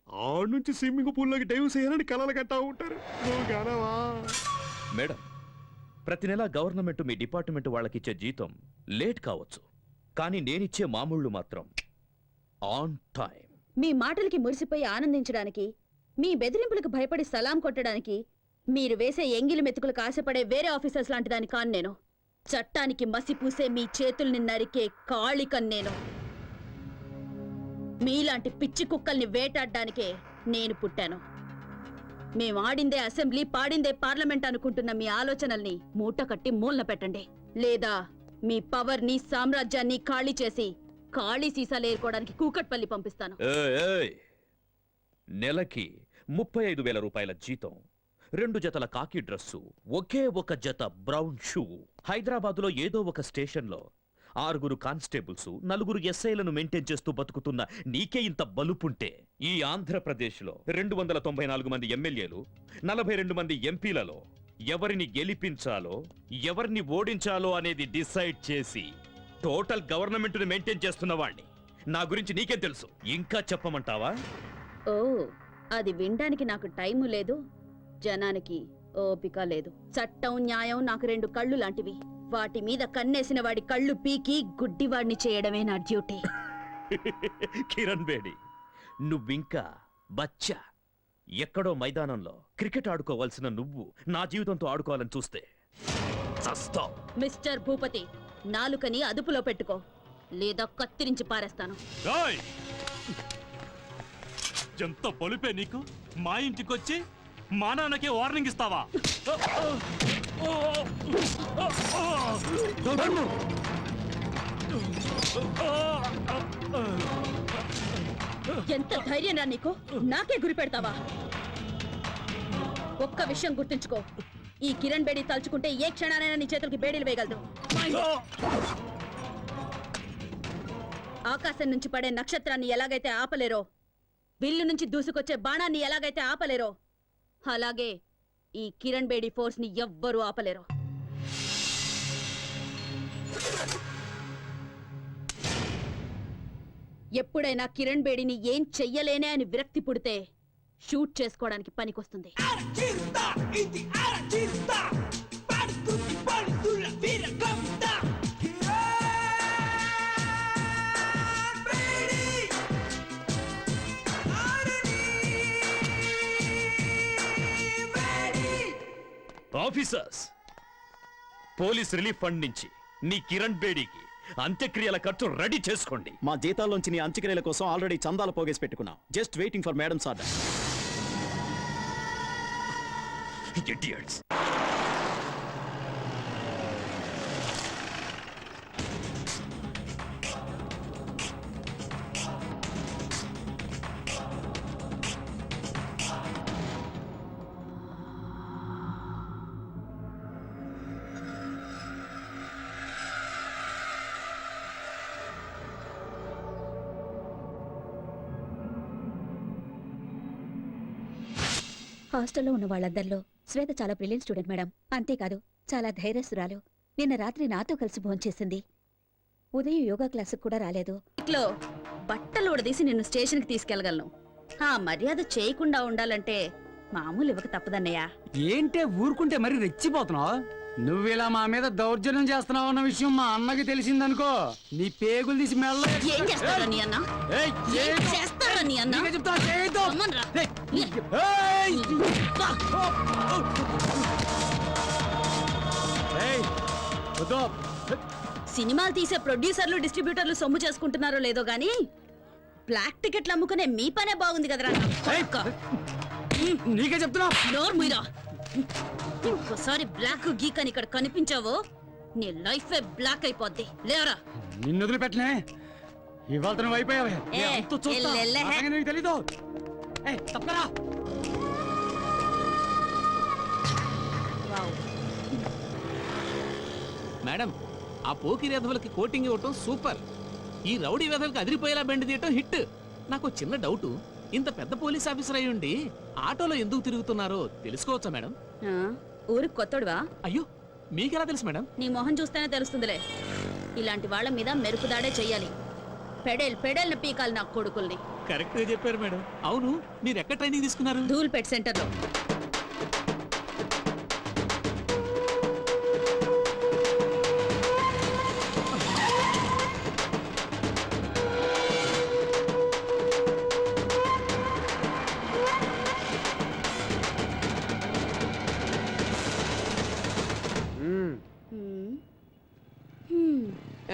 Speaker 1: ఆడ నుంచి స్విమ్మింగ్ పూల్లోకి డైవ్ చేయాలని కలలు కట్టా ఉంటారు. నువ్వు కానవా?
Speaker 3: మేడం, ప్రతి నెల గవర్నమెంట్ మీ డిపార్ట్మెంట్ వాళ్ళకిచ్చే జీతం లేట్ కావచ్చు, కానీ నేనిచ్చే మామూళ్ళు మాత్రం ఆన్ టైం.
Speaker 4: మీ మాటలకి మురిసిపోయి ఆనందించడానికి, మీ బెదిరింపులకు భయపడి సలాం కొట్టడానికి మీరు వేసే ఎంగిలి మెతుకులకు ఆశపడే వేరే ఆఫీసర్స్ లాంటి దాని కాను నేను. చట్టానికి మసి పూసే మీ చేతుల్ని నరికే కాళికన్ నేను. మీలాంటి పిచ్చి కుక్కల్ని వేటాడడానికే నేను పుట్టాను. మేం ఆడిందే అసెంబ్లీ, పాడిందే పార్లమెంట్ అనుకుంటున్న మీ ఆలోచనల్ని మూట కట్టి మూలన పెట్టండి, లేదా మీ పవర్ ని సామ్రాజ్యాన్ని ఖాళీ చేసి ఖాళీ సీసాలు ఏరుకోవడానికి కూకట్పల్లి పంపిస్తాను.
Speaker 3: నెలకి 35,000 రూపాయల జీతం, 2 జతల కాకి డ్రెస్సు, ఒకే ఒక జత బ్రౌన్ షూ. హైదరాబాదులో ఏదో ఒక స్టేషన్లో 6 కానిస్టేబుల్స్, 4 ఎస్ఐలను మెయింటైన్ చేస్తూ బతుకుతున్న నీకే ఇంత బలుపుంటే, ఈ ఆంధ్రప్రదేశ్లో 294 మంది ఎమ్మెల్యేలు, 42 మంది ఎంపీలలో ఎవరిని గెలిపించాలో ఎవరిని ఓడించాలో అనేది డిసైడ్ చేసి టోటల్ గవర్నమెంట్ ని మెయింటైన్ చేస్తున్న వాణ్ణి. నా గురించి నీకేం తెలుసు? ఇంకా చెప్పమంటావా?
Speaker 4: ఓ, అది వినడానికి నాకు టైము లేదు, జనానికి ఓపిక లేదు. చట్టం న్యాయం నాకు 2 కళ్ళు లాంటివి. వాటి మీద కన్నేసిన వాడి కళ్ళు పీకి గుడ్డివాడిని చేయడమే నా డ్యూటీ.
Speaker 3: కిరణ్ బేడి, నువ్వింకా బచ్చా. ఎక్కడో మైదానంలో క్రికెట్ ఆడుకోవాల్సిన నువ్వు నా జీవితంతో ఆడుకోవాలని చూస్తే చస్తావ్.
Speaker 4: మిస్టర్ భూపతి, నాలుకని అదుపులో పెట్టుకో, లేదా కత్తిరించి పారేస్తాను.
Speaker 3: ఎంత పొలిపే నీకు? మా ఇంటికొచ్చి మా నాన్నకే వార్నింగ్ ఇస్తావా?
Speaker 4: ఎంత ధైర్యం రా నీకు? నాకే గురి పెడతావా? ఒక్క విషయం గుర్తుంచుకో, ఈ కిరణ్ బేడి తలుచుకుంటే ఏ క్షణానైనా నీ చేతులకి బేడీలు వేయగలదు. ఆకాశం నుంచి పడే నక్షత్రాన్ని ఎలాగైతే ఆపలేరో, బిల్లు నుంచి దూసుకొచ్చే బాణాన్ని ఎలాగైతే ఆపలేరో, అలాగే ఈ కిరణ్ బేడి ఫోర్స్ ని ఎవ్వరూ ఆపలేరు. ఎప్పుడైనా కిరణ్ బేడిని ఏం చెయ్యలేనే అని విరక్తి పుడితే షూట్ చేసుకోవడానికి పనికొస్తుంది.
Speaker 3: ఆఫీసర్స్, పోలీస్ రిలీఫ్ ఫండ్ నుంచి నీ కిరణ్ బేడీకి అంత్యక్రియల ఖర్చు రెడీ చేసుకోండి.
Speaker 5: మా జీతాల్లోంచి నీ అంత్యక్రియల కోసం ఆల్రెడీ చందాలు పోగేసి పెట్టుకున్నాం. Just waiting for madams order.
Speaker 3: Idiots.
Speaker 4: హాస్టల్లో ఉన్న వాళ్ళందరిలో శ్వేత చాలా బ్రిలియంట్ స్టూడెంట్ మేడం. అంతేకాదు చాలా ధైర్యస్తురాలు. నిన్న రాత్రి నాతో కలిసి భోంచేసింది. ఉదయం యోగా క్లాసుకు కూడా రాలేదు. ఇట్లో బట్టలు ఉడదీసి నిన్ను స్టేషన్కి తీసుకెళ్లగలను. ఆ మర్యాద చేయకుండా ఉండాలంటే మామూలు ఇవ్వక తప్పదన్నయ్యా.
Speaker 13: ఏంటే ఊరుకుంటే మరి రెచ్చిపోతున్నావు? నువ్విలా మా మీద దౌర్జన్యం చేస్తున్నావు అన్న విషయం మా అన్నకి తెలిసిందనుకో, నీ పేగులు తీసి మెల్ల.
Speaker 4: ఏం చేస్తారా నీ అన్న? ఏం చేస్తారా నీ అన్న? రమ్మన్రా. సినిమాలు తీసే ప్రొడ్యూసర్లు డిస్ట్రిబ్యూటర్లు సొమ్ము చేసుకుంటున్నారో లేదో గానీ బ్లాక్ టికెట్లు అమ్ముకునే మీ పనే బాగుంది కదరా.
Speaker 13: నీకే చెప్తున్నా.
Speaker 4: నోరు మీరా. ఇంకోసారి బ్లాక్ గీక్ అని ఇక్కడ కనిపించావో నీ లైఫ్ బ్లాక్ అయిపోద్ది. లేవరా.
Speaker 13: నిన్ను వదిలిపెట్టనే. ఇవాళ నువ్వు అయిపోయావే. నీకు తెలీదు. తప్పరా.
Speaker 11: మేడం, ఆ పోకిరి వెధవలకి కోటింగ్ ఇవ్వటం సూపర్. ఈ రౌడీ వెధవలకి అదిరిపోయేలా బెండ్ తీయటం హిట్. నాకు చిన్న డౌట్, ఇంత పెద్ద పోలీస్ ఆఫీసర్ అయి ఉండి ఆటోలో ఎందుకు తిరుగుతున్నారో తెలుసుకోవచ్చా మేడం?
Speaker 4: ఊరికి కొత్తడువా?
Speaker 11: అయ్యో, మీకెలా తెలుసు మేడం?
Speaker 4: నీ మొహం చూస్తేనే తెలుస్తుందిలే. ఇలాంటి వాళ్ళ మీద మెరుపుదాడే చెయ్యాలి. పెడేల్ పీకాలి నా కొడుకుల్ని.
Speaker 11: కరెక్ట్ గా చెప్పారు మేడం. అవును, మీరు ఎక్కడ ట్రైనింగ్ తీసుకున్నారు?
Speaker 4: ధూల్పేట్ సెంటర్లో.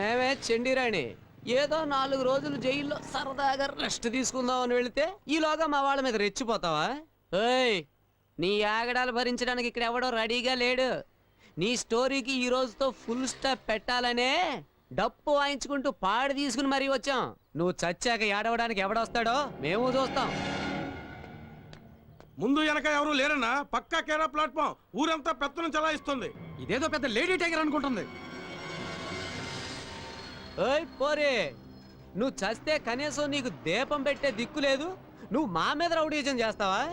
Speaker 13: ఏమే చెండిరాణి, ఏదో 4 రోజులు జైల్లో సరదాగా రెస్ట్ తీసుకుందామని వెళితే ఈలోగా మా వాళ్ళ మీద రెచ్చిపోతావా? ఏయ్, నీ ఆగడాలు భరించడానికి ఇక్కడ ఎవడో రెడీగా లేడు. నీ స్టోరీకి ఈ రోజుతో ఫుల్ స్టాప్ పెట్టాలనే డప్పు వాయించుకుంటూ పాడి తీసుకుని మరీ వచ్చాం. నువ్వు చచ్చాక ఏడవడానికి ఎవడొస్తాడో మేము చూస్తాం.
Speaker 8: ముందు వెనక ఎవరు లేరన్నా, పక్కా కేరా ప్లాట్ఫామ్. ఊరంతా పెత్తనం చలాయిస్తుంది.
Speaker 13: ఇదేదో పెద్ద లేడీ టైగర్ అనుకుంటుంది. ఓయ్ పోరే, నువ్వు చస్తే కనీసం నీకు దీపం పెట్టే దిక్కు లేదు. నువ్వు మా మీద రౌడీజం చేస్తావా?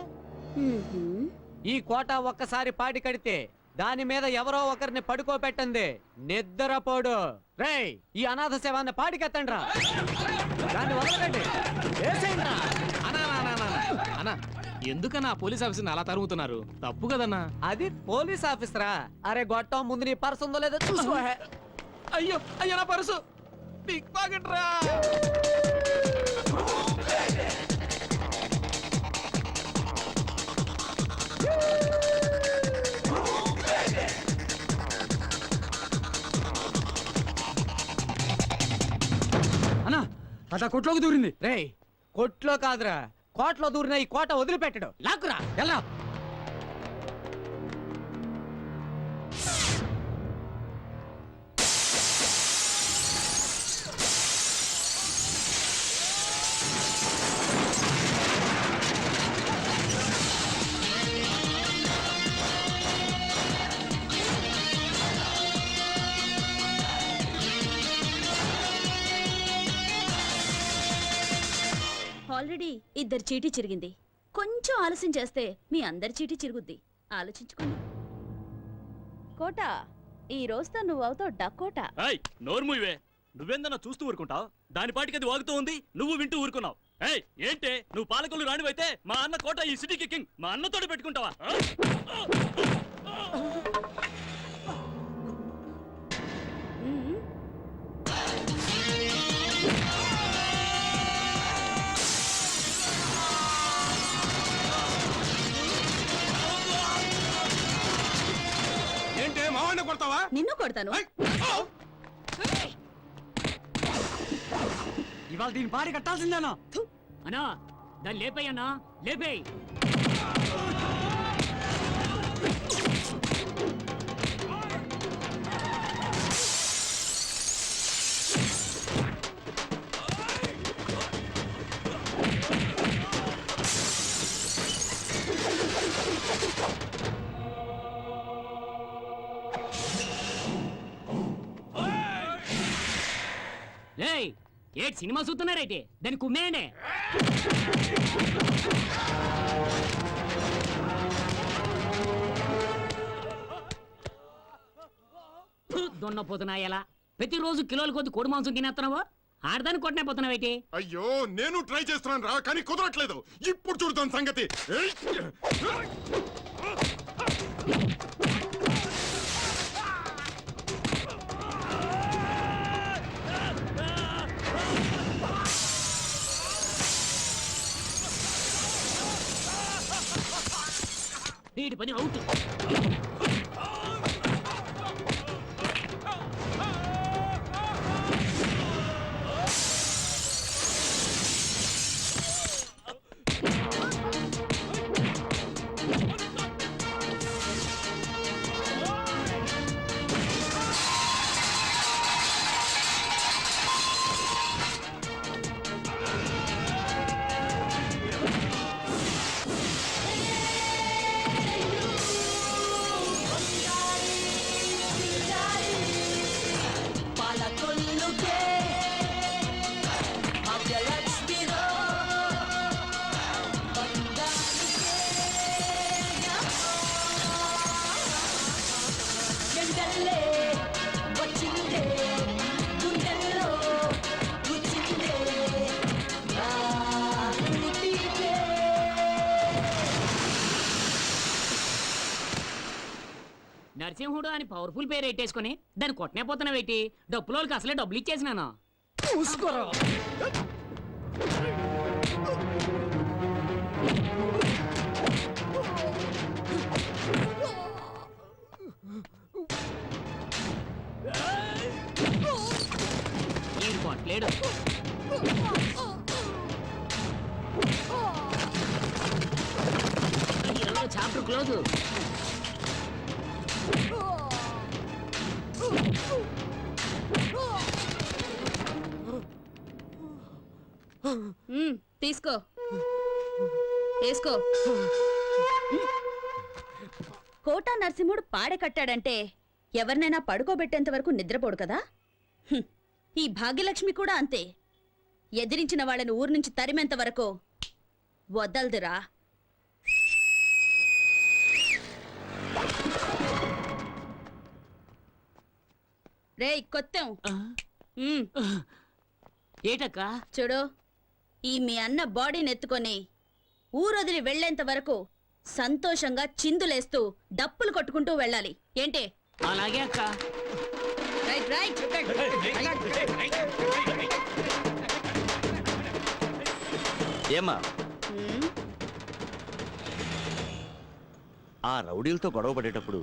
Speaker 13: ఈ కోట ఒక్కసారి పాటి కడితే దాని మీద ఎవరో ఒకరిని పడుకోబెట్టండి, నిద్రపోడు. రేయ్, ఈ అనాథ శవాన్ని పాటికెత్తండ్రా. దాన్ని వదలండి. వేసేయండ్రా.
Speaker 11: అన్నా ఎందుకన్నా పోలీస్ ఆఫీసర్ని అలా తరుగుతున్నారు? తప్పు కదన్నా.
Speaker 13: అది పోలీస్ ఆఫీసరా? అరే గొట్టం, ముందు నీ పర్సు ఉందో లేదో చూసుకో.
Speaker 11: అయ్యో అయ్యో నా పర్సు పిక్ పాకెట్ రా.
Speaker 13: అన్నా అట్లా కొట్లోకి దూరింది. రేయ్, కొట్లో కాదురా, కోట్లో దూరిన ఈ కోట వదిలిపెట్టడు. లాక్కురా ఎలా.
Speaker 4: ఆల్రెడీ ఇద్దరు చీటీ చిరిగింది. కొంచెం ఆలస్యం చేస్తే మీ అందరి చీటీ చిరుగుద్ది. ఆలోచించుకోండి. కోట, ఈ రోజుతో నువ్వు అవుతావు డకోటా.
Speaker 3: నోర్మువే, నువ్వేందన్నా చూస్తూ ఊరుకుంటావు? దాని పాటికి అది వాగుతూ ఉంది, నువ్వు వింటూ ఊరుకున్నావు. ఏంటే నువ్వు పాలకులు రానివైతే మా అన్న కోట ఈ సిటీకి కింగ్, మా అన్నతోటి పెట్టుకుంటావా?
Speaker 8: ఏంటే మావాడిని కొడతావా?
Speaker 4: నిన్ను కొడతాను.
Speaker 13: ఇవాళ దీని పాడి కట్టాల్సిందేనా?
Speaker 11: అన్నా దాన్ని లేపేయన్నా, లేపేయ్. ఏటి సినిమా చూస్తున్నారైతే దాన్ని కుమ్మేయండి. దున్నపోతున్నా ఎలా ప్రతిరోజు కిలోల కొద్ది కోడి మాంసం తినేస్తున్నావో ఆడదాన్ని కొట్టనే పోతున్నావేటి?
Speaker 8: అయ్యో, నేను ట్రై చేస్తున్నాను రా, కానీ కుదరట్లేదు. ఇప్పుడు చూడతాను సంగతి.
Speaker 11: వీడి పని అవుట్. నరసింహుడు అని పవర్ఫుల్ పేరు పెట్టేసుకుని దాన్ని కొట్టనే పోతున్నావేటి? డబ్బులోకి అసలే డబ్బులు ఇచ్చేసినాను. చూసుకోరా. ఈ కొట్టలేడు. Chapter close.
Speaker 4: తీసుకో వేసుకో. కోటా నరసింహుడు పాడె కట్టాడంటే ఎవరినైనా పడుకోబెట్టేంత వరకు నిద్రపోడు కదా. ఈ భాగ్యలక్ష్మి కూడా అంతే. ఎదిరించిన వాళ్ళని ఊరు నుంచి తరిమేంత వరకు వదలదురా. రేయ్ కొత్తెం,
Speaker 2: ఏటక్క
Speaker 4: చూడు, ఈ మీ అన్న బాడీని ఎత్తుకొని ఊరొదిలి వెళ్లేంత వరకు సంతోషంగా చిందులేస్తూ డప్పులు కొట్టుకుంటూ వెళ్ళాలి. ఏంటి?
Speaker 2: అలాగే అక్క.
Speaker 4: Right right.
Speaker 7: ఏమ్మా ఆ రౌడీలతో గొడవ పడేటప్పుడు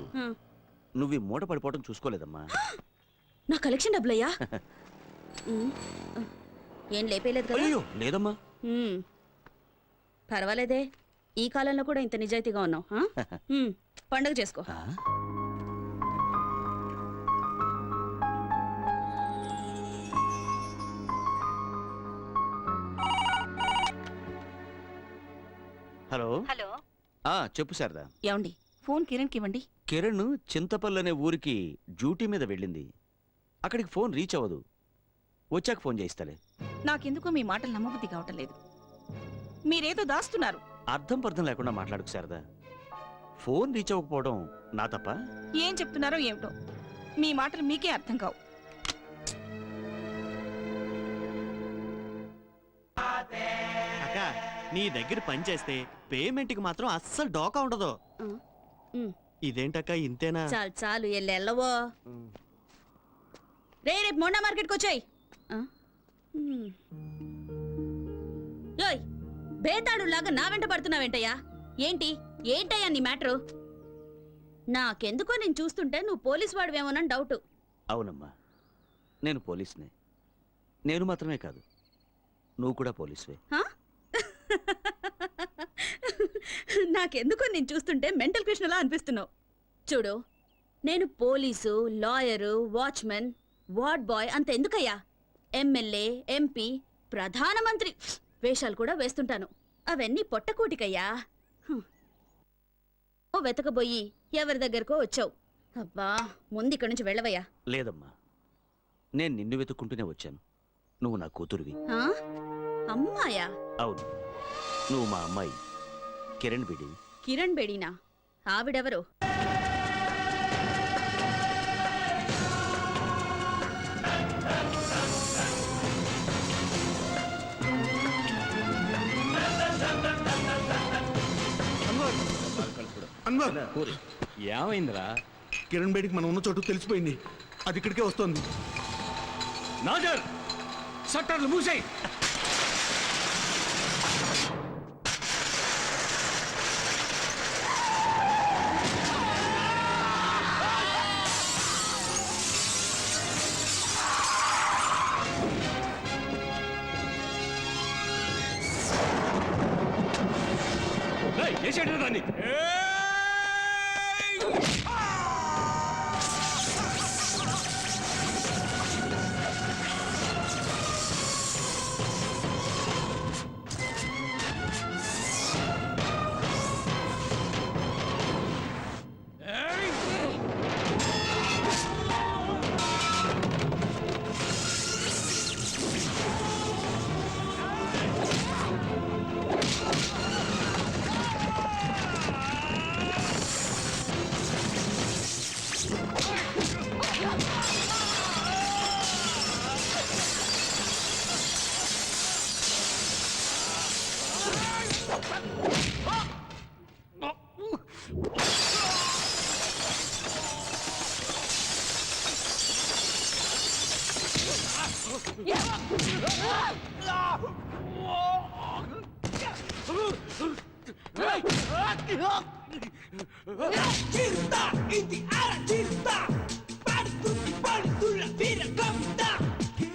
Speaker 7: నువ్వు ఈ మూట పడిపోవడం చూసుకోలేదమ్మా.
Speaker 4: నా కలెక్షన్ డబ్బులయ్యా. ఏం లేపేలేదు కదా?
Speaker 7: అయ్యో లేదమ్మా.
Speaker 4: పర్వాలేదే, ఈ కాలంలో కూడా ఇంత నిజాయితీగా ఉన్నావు. పండగ చేసుకో.
Speaker 7: ఆ? హలో
Speaker 4: హలో,
Speaker 7: చెప్పు శారదా.
Speaker 4: ఏమండి ఫోన్ కిరణ్కి ఇవ్వండి.
Speaker 7: కిరణ్ చింతపల్లి అనే ఊరికి డ్యూటీ మీద వెళ్ళింది. అక్కడికి ఫోన్ రీచ్ అవ్వదు. వచ్చాక ఫోన్ చేయిస్తాలే.
Speaker 4: నాకెందుకో మీ మాటలు నమ్మబుద్ధి కావటం లేదు. మీరేదో దాస్తున్నారు.
Speaker 7: అర్థం పర్థం లేకుండా మాట్లాడుకు శారదా. ఫోన్ రీచ్ అవ్వకపోవడం నా తప్ప?
Speaker 4: ఏం చెప్తున్నారో ఏమిటో, మీ మాటలు మీకే అర్థం కావు.
Speaker 7: అక్క, నీ దగ్గర పని చేస్తే పేమెంట్కి మాత్రం అస్సలు డోకా ఉండదు. ఇదేంటక్క ఇంతేనా?
Speaker 4: చాలు చాలు, ఎల్లవో. రేపు మొండా మార్కెట్కి వచ్చాయి. బేతాడు లాగా నా వెంట పడుతున్నావేంటయ్యా? ఏంటయ్యా నీ మ్యాటరు? నాకెందుకో నేను చూస్తుంటే నువ్వు పోలీసు వాడివేమోనని డౌట్.
Speaker 7: అవునమ్మా, నేను పోలీసునే. నేను మాత్రమే కాదు, నువ్వు కూడా పోలీసువే.
Speaker 4: నాకెందుకో నేను చూస్తుంటే మెంటల్ కృష్ణలా అనిపిస్తున్నావు. చూడు, నేను police, lawyer, watchman, ward boy అంత ఎందుకయ్యా, ఎమ్మెల్యే, ఎంపీ, ప్రధానమంత్రి వేషాలు కూడా వేస్తుంటాను. అవన్నీ పొట్టకూటికయ్యా. ఓ వెతకబోయి ఎవరి దగ్గరకో వచ్చావు. అబ్బా, ముందు ఇక్కడి నుంచి వెళ్ళవయ్యా.
Speaker 7: లేదమ్మా, నేను నిన్ను వెతుక్కుంటూనే వచ్చాను. నువ్వు నా కూతురువి.
Speaker 4: అమ్మాయా?
Speaker 7: అవును, నువ్వు మా అమ్మాయి కిరణ్ బేడి.
Speaker 4: కిరణ్ బేడీనా? ఆవిడెవరు?
Speaker 8: అన్వర్,
Speaker 13: ఏమైందిరా?
Speaker 8: కిరణ్ బేడికి మనం ఉన్న చోటు తెలిసిపోయింది. అది ఇక్కడికే వస్తోంది.
Speaker 6: నాజర్, షట్టర్లు మూసేయ్. చేసేట దాన్ని.
Speaker 10: Hey!